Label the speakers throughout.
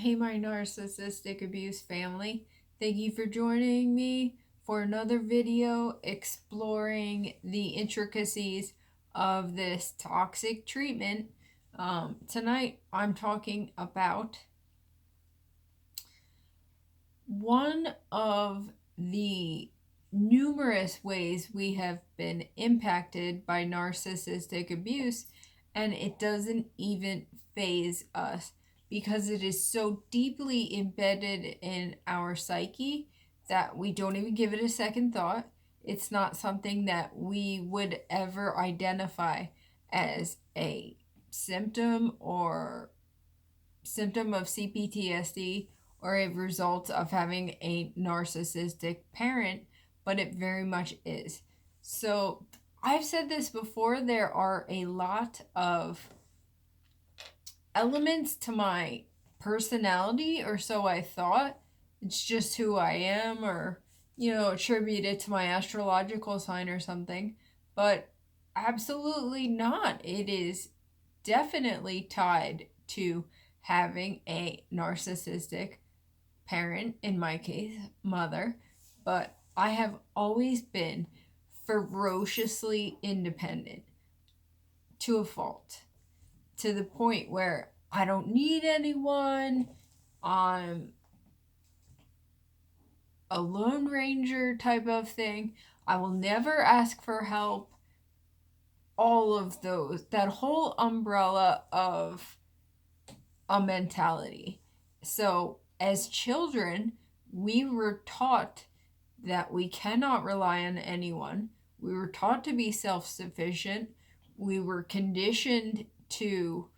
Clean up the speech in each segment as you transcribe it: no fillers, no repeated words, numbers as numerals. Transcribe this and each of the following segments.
Speaker 1: Hey, my narcissistic abuse family. Thank you for joining me for another video exploring the intricacies of this toxic treatment. Tonight, I'm talking about one of the numerous ways we have been impacted by narcissistic abuse, and it doesn't even faze us because it is so deeply embedded in our psyche that we don't even give it a second thought. It's not something that we would ever identify as a symptom or symptom of CPTSD or a result of having a narcissistic parent, but it very much is. So, I've said this before, there are a lot of elements to my personality, or so I thought. It's just who I am, or, attribute it to my astrological sign or something. But absolutely not. It is definitely tied to having a narcissistic parent, in my case, mother. But I have always been ferociously independent to a fault, to the point where I don't need anyone. I'm a Lone Ranger type of thing. I will never ask for help. All of those, that whole umbrella of a mentality. So, as children, we were taught that we cannot rely on anyone. We were taught to be self sufficient. We were conditioned to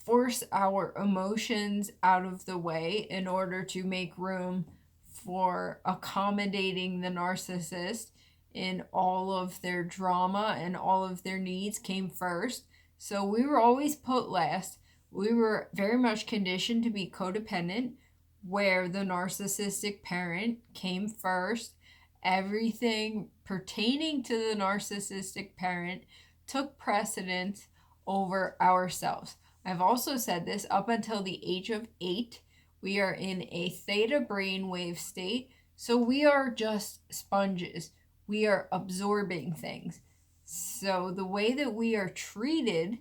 Speaker 1: force our emotions out of the way in order to make room for accommodating the narcissist in all of their drama, and all of their needs came first. So we were always put last. We were very much conditioned to be codependent, where the narcissistic parent came first. Everything pertaining to the narcissistic parent took precedence over ourselves. I've also said this, up until the age of 8, we are in a theta brainwave state, so we are just sponges. We are absorbing things. So the way that we are treated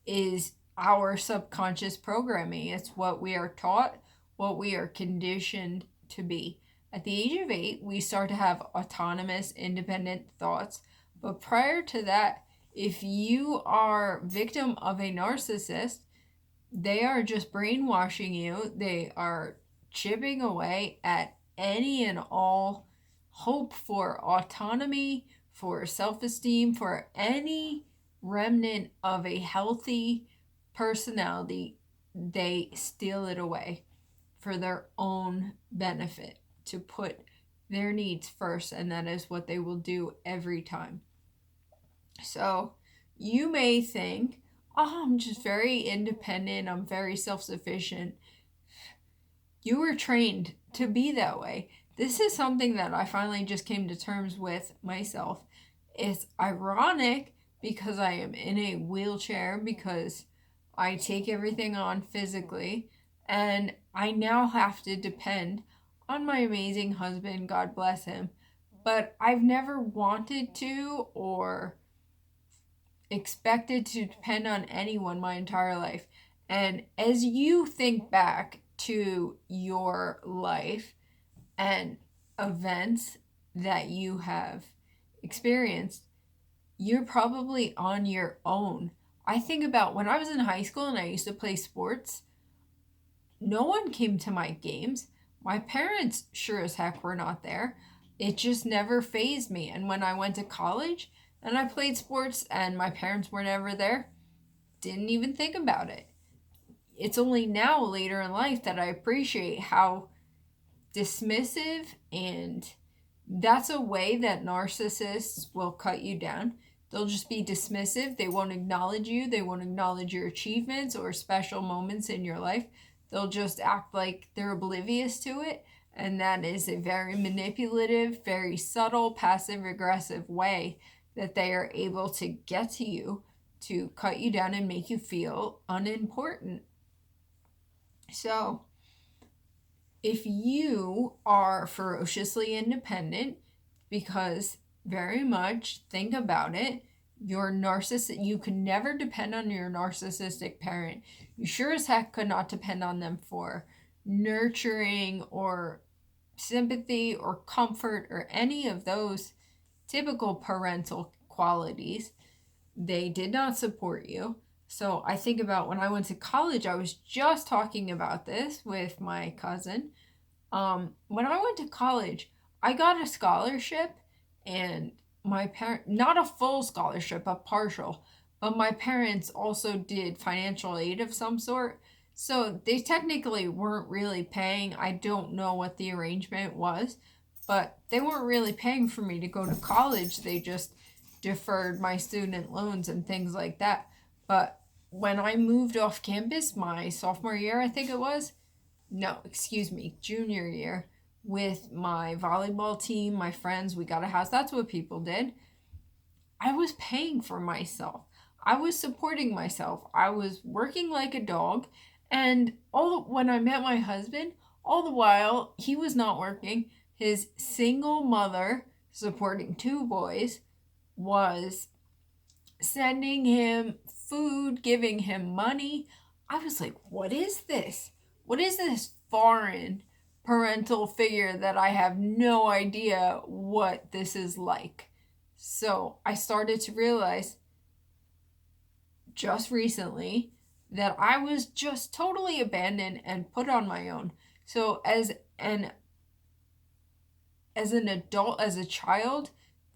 Speaker 1: is our subconscious programming. It's what we are taught, what we are conditioned to be. At the age of 8, we start to have autonomous, independent thoughts. But prior to that, if you are victim of a narcissist, they are just brainwashing you. They are chipping away at any and all hope for autonomy, for self-esteem, for any remnant of a healthy personality. They steal it away for their own benefit, to put their needs first, and that is what they will do every time. So you may think, oh, I'm just very independent, I'm very self-sufficient. You were trained to be that way. This is something that I finally just came to terms with myself. It's ironic because I am in a wheelchair, because I take everything on physically, and I now have to depend on my amazing husband, God bless him. But I've never wanted to or expected to depend on anyone my entire life. And as you think back to your life and events that you have experienced, you're probably on your own. I think about when I was in high school and I used to play sports, no one came to my games. My parents sure as heck were not there. It just never fazed me. And when I went to college and I played sports and my parents were never there, didn't even think about it. It's only now, later in life, that I appreciate how dismissive, and that's a way that narcissists will cut you down. They'll just be dismissive. They won't acknowledge you. They won't acknowledge your achievements or special moments in your life. They'll just act like they're oblivious to it. And that is a very manipulative, very subtle, passive-aggressive way that they are able to get to you, to cut you down and make you feel unimportant. So if you are ferociously independent, because very much, think about it, you can never depend on your narcissistic parent. You sure as heck could not depend on them for nurturing or sympathy or comfort or any of those typical parental qualities. They did not support you. So I think about when I went to college, I was just talking about this with my cousin. When I went to college, I got a scholarship, and my parent, not a full scholarship, a partial, but my parents also did financial aid of some sort. So they technically weren't really paying. I don't know what the arrangement was, but they weren't really paying for me to go to college. They just deferred my student loans and things like that. But when I moved off campus my sophomore year, I think it was, no, excuse me, junior year, with my volleyball team, my friends, we got a house. That's what people did. I was paying for myself. I was supporting myself. I was working like a dog. And when I met my husband, all the while he was not working. His single mother, supporting two boys, was sending him food, giving him money. I was like, what is this? What is this foreign parental figure that I have no idea what this is like? So I started to realize just recently that I was just totally abandoned and put on my own. So as an adult, as a child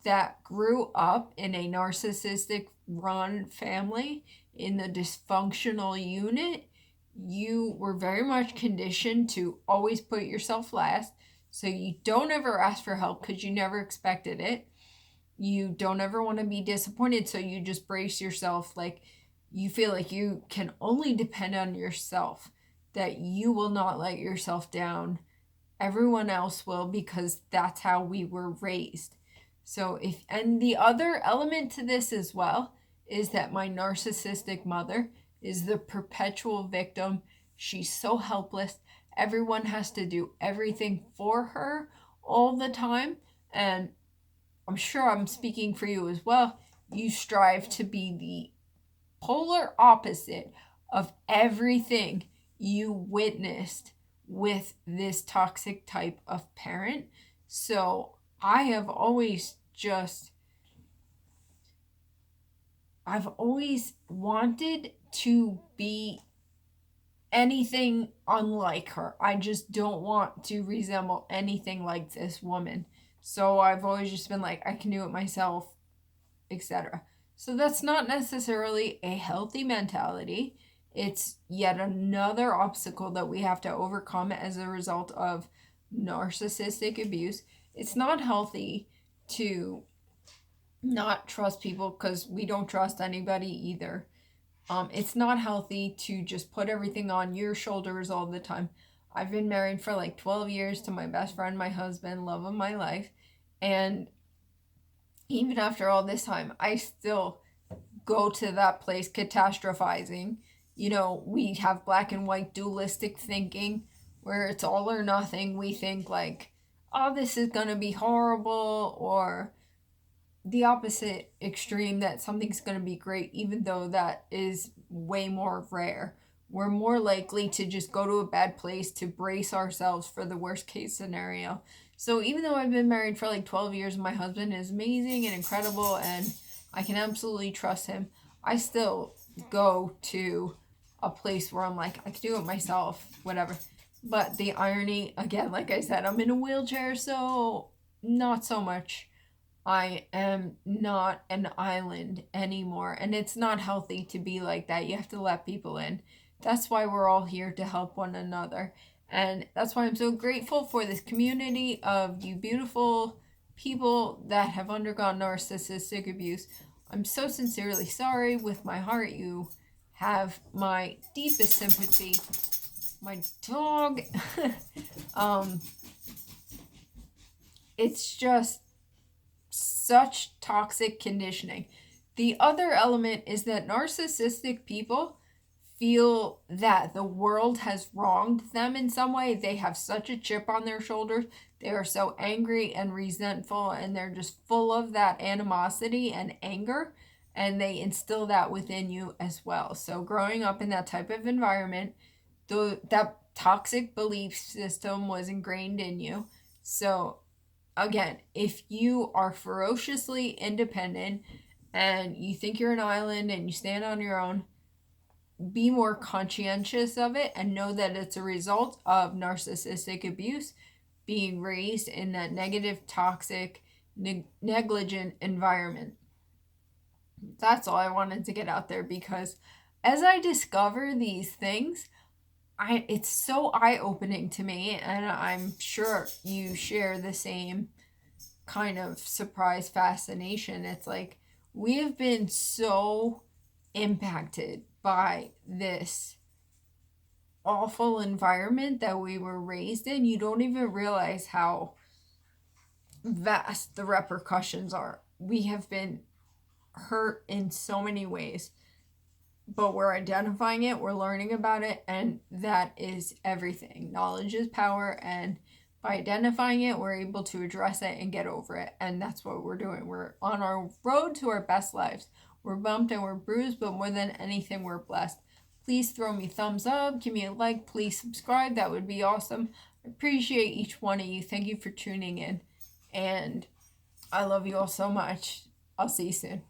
Speaker 1: that grew up in a narcissistic run family in the dysfunctional unit, you were very much conditioned to always put yourself last. So you don't ever ask for help because you never expected it. You don't ever want to be disappointed, so you just brace yourself. Like, you feel like you can only depend on yourself, that you will not let yourself down. Everyone else will, because that's how we were raised. So and the other element to this as well is that my narcissistic mother is the perpetual victim. She's so helpless. Everyone has to do everything for her all the time. And I'm sure I'm speaking for you as well. You strive to be the polar opposite of everything you witnessed with this toxic type of parent. So I've always wanted to be anything unlike her. I just don't want to resemble anything like this woman. So I've always just been like, I can do it myself, etc. So that's not necessarily a healthy mentality. It's yet another obstacle that we have to overcome as a result of narcissistic abuse. It's not healthy to not trust people, because we don't trust anybody either. It's not healthy to just put everything on your shoulders all the time. I've been married for like 12 years to my best friend, my husband, love of my life. And even after all this time, I still go to that place catastrophizing. We have black and white dualistic thinking where it's all or nothing. We think like, oh, this is going to be horrible, or the opposite extreme, that something's going to be great, even though that is way more rare. We're more likely to just go to a bad place to brace ourselves for the worst case scenario. So even though I've been married for like 12 years, my husband is amazing and incredible, and I can absolutely trust him, I still go to a place where I'm like, I can do it myself, whatever. But the irony, again, like I said, I'm in a wheelchair, so not so much. I am not an island anymore, and it's not healthy to be like that. You have to let people in. That's why we're all here, to help one another. And that's why I'm so grateful for this community of you beautiful people that have undergone narcissistic abuse. I'm so sincerely sorry. With my heart, you have my deepest sympathy. My dog. It's just such toxic conditioning. The other element is that narcissistic people feel that the world has wronged them in some way. They have such a chip on their shoulders. They are so angry and resentful, and they're just full of that animosity and anger, and they instill that within you as well. So growing up in that type of environment, that toxic belief system was ingrained in you. So again, if you are ferociously independent and you think you're an island and you stand on your own, be more conscientious of it and know that it's a result of narcissistic abuse, being raised in that negative, toxic, negligent environment. That's all I wanted to get out there, because as I discover these things, it's so eye-opening to me, and I'm sure you share the same kind of surprise fascination. It's like we have been so impacted by this awful environment that we were raised in. You don't even realize how vast the repercussions are. We have been hurt in so many ways, but we're identifying it, we're learning about it, and that is everything. Knowledge is power, and by identifying it, we're able to address it and get over it, and that's what we're doing. We're on our road to our best lives. We're bumped and we're bruised, but more than anything, we're blessed. Please throw me thumbs up, give me a like, please subscribe. That would be awesome. I appreciate each one of you. Thank you for tuning in, and I love you all so much. I'll see you soon.